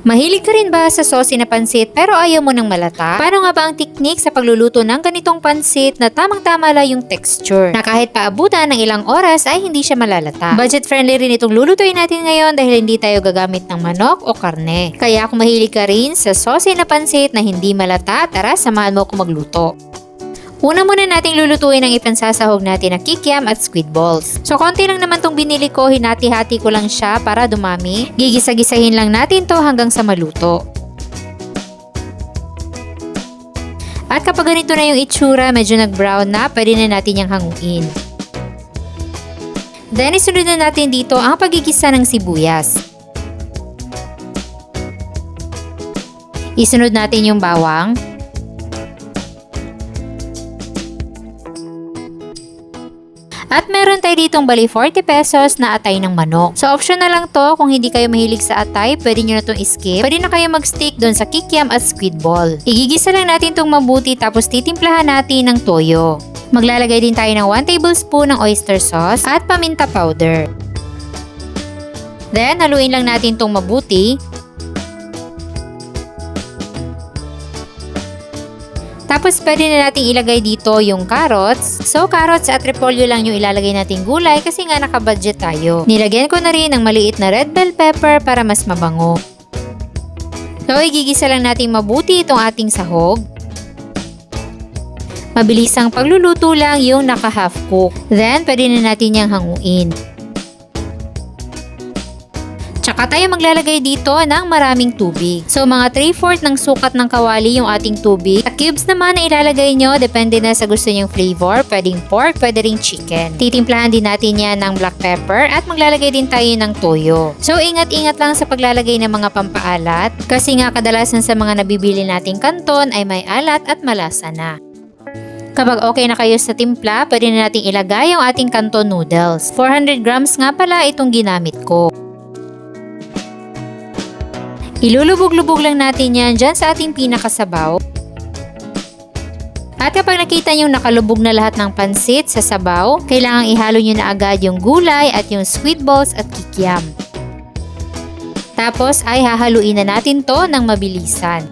Mahilig ka rin ba sa saucy na pansit pero ayaw mo ng malata? Paano nga ba ang teknik sa pagluluto ng ganitong pansit na tamang-tama lang yung texture na kahit paabutan ng ilang oras ay hindi siya malalata? Budget friendly rin itong lulutuin natin ngayon dahil hindi tayo gagamit ng manok o karne. Kaya kung mahilig ka rin sa saucy na pansit na hindi malata, tara samahan mo ako magluto. Una muna nating lulutuin ang ipansasahog natin na kikiam at squid balls. So konti lang naman tong binili ko, hinati-hati ko lang siya para dumami. Gigisa-gisahin lang natin to hanggang sa maluto. At kapag ganito na yung itsura, medyo nag-brown na, pwede na natin yung hanguin. Then isunod na natin dito ang pagigisa ng sibuyas. Isunod natin yung bawang. At meron tayo ditong bali 40 pesos na atay ng manok. So option na lang to, kung hindi kayo mahilig sa atay, pwede nyo na itong skip. Pwede na kayo mag-stick doon sa kikiam at squid ball. Igigisa lang natin itong mabuti tapos titimplahan natin ng toyo. Maglalagay din tayo ng 1 tablespoon ng oyster sauce at paminta powder. Then haluin lang natin itong mabuti. Tapos pwede na natin ilagay dito yung carrots. So carrots at repolyo lang yung ilalagay nating gulay kasi nga nakabudget tayo. Nilagyan ko na rin ng maliit na red bell pepper para mas mabango. So igigisa lang natin mabuti itong ating sahog. Mabilis ang pagluluto lang yung naka half cook. Then pwede na natin yung hanguin. Tsaka tayo maglalagay dito ng maraming tubig. So mga 3/4 ng sukat ng kawali yung ating tubig. Sa cubes naman na ilalagay nyo, depende na sa gusto nyong flavor. Pwedeng pork, pwede ring chicken. Titimplahan din natin yan ng black pepper at maglalagay din tayo ng toyo. So ingat-ingat lang sa paglalagay ng mga pampaalat kasi nga kadalasan sa mga nabibili nating kanton ay may alat at malasa na. Kapag okay na kayo sa timpla, pwede na nating ilagay yung ating kanton noodles. 400 grams nga pala itong ginamit ko. Ilulubog-lubog lang natin yan dyan sa ating pinakasabaw. At kapag nakita nyo nakalubog na lahat ng pansit sa sabaw, kailangang ihalo nyo na agad yung gulay at yung squid balls at kikiam. Tapos ay hahaluin na natin to ng mabilisan.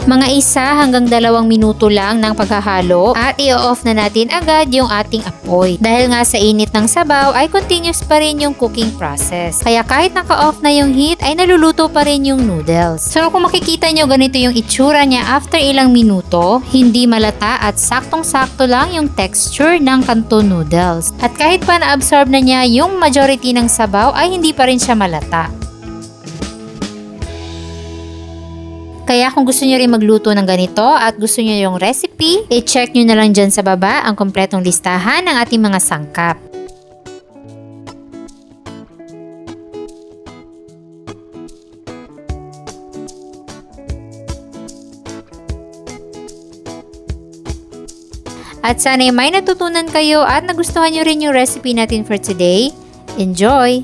Mga 1 hanggang 2 minuto lang ng paghahalo at i-off na natin agad yung ating apoy. Dahil nga sa init ng sabaw ay continuous pa rin yung cooking process. Kaya kahit naka-off na yung heat ay naluluto pa rin yung noodles. So kung makikita nyo ganito yung itsura niya after ilang minuto, hindi malata at saktong-sakto lang yung texture ng kanton noodles. At kahit pa na-absorb na niya yung majority ng sabaw ay hindi pa rin siya malata. Kaya kung gusto nyo rin magluto ng ganito at gusto nyo yung recipe, i-check nyo na lang dyan sa baba ang kompletong listahan ng ating mga sangkap. At sana'y may natutunan kayo at nagustuhan nyo rin yung recipe natin for today. Enjoy!